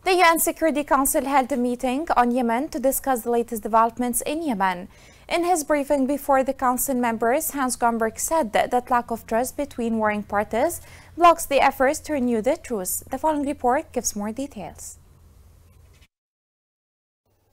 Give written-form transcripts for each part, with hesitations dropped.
The UN Security Council held a meeting on Yemen to discuss the latest developments in Yemen. In his briefing before the Council members, Hans Gomberg said that lack of trust between warring parties blocks the efforts to renew the truce. The following report gives more details.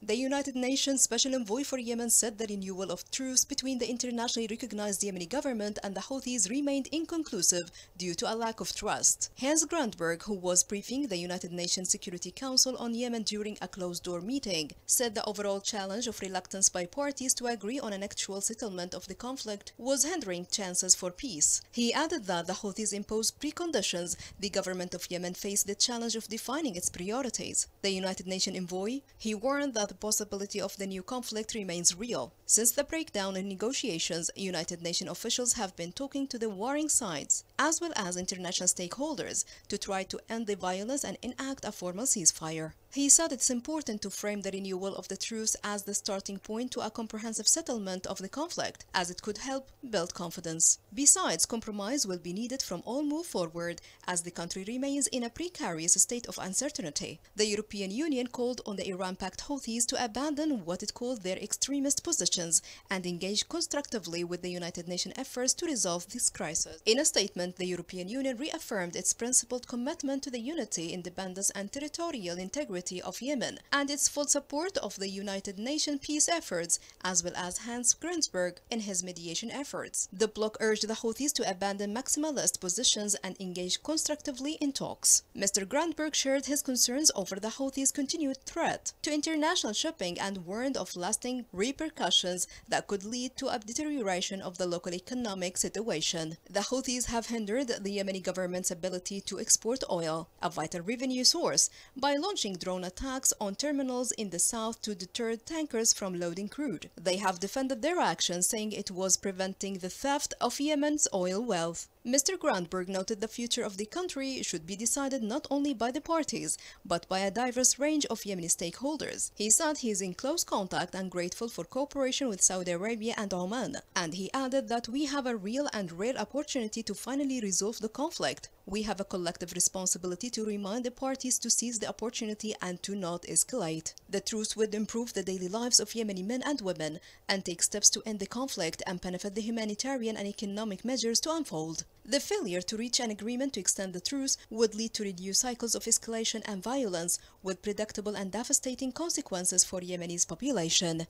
The United Nations Special Envoy for Yemen said the renewal of truce between the internationally recognized Yemeni government and the Houthis remained inconclusive due to a lack of trust. Hans Grundberg, who was briefing the United Nations Security Council on Yemen during a closed-door meeting, said the overall challenge of reluctance by parties to agree on an actual settlement of the conflict was hindering chances for peace. He added that the Houthis imposed preconditions. The government of Yemen faced the challenge of defining its priorities. The United Nations Envoy, he warned that the possibility of the new conflict remains real. Since the breakdown in negotiations, United Nations officials have been talking to the warring sides, as well as international stakeholders, to try to end the violence and enact a formal ceasefire. He said it's important to frame the renewal of the truce as the starting point to a comprehensive settlement of the conflict, as it could help build confidence. Besides, compromise will be needed from all move forward, as the country remains in a precarious state of uncertainty. The European Union called on the Iran-backed Houthis to abandon what it called their extremist positions and engage constructively with the United Nations efforts to resolve this crisis. In a statement, the European Union reaffirmed its principled commitment to the unity, independence and territorial integrity of Yemen and its full support of the United Nations peace efforts, as well as Hans Grundberg in his mediation efforts. The bloc urged the Houthis to abandon maximalist positions and engage constructively in talks. Mr. Grundberg shared his concerns over the Houthis' continued threat to international shipping and warned of lasting repercussions that could lead to a deterioration of the local economic situation. The Houthis have hindered the Yemeni government's ability to export oil, a vital revenue source, by launching drone attacks on terminals in the south to deter tankers from loading crude. They have defended their action, saying it was preventing the theft of Yemen's oil wealth. Mr. Grundberg noted the future of the country should be decided not only by the parties, but by a diverse range of Yemeni stakeholders. He said he is in close contact and grateful for cooperation with Saudi Arabia and Oman, and he added that we have a real and rare opportunity to finally resolve the conflict. We have a collective responsibility to remind the parties to seize the opportunity and to not escalate. The truce would improve the daily lives of Yemeni men and women and take steps to end the conflict and benefit the humanitarian and economic measures to unfold. The failure to reach an agreement to extend the truce would lead to reduced cycles of escalation and violence with predictable and devastating consequences for Yemeni's population.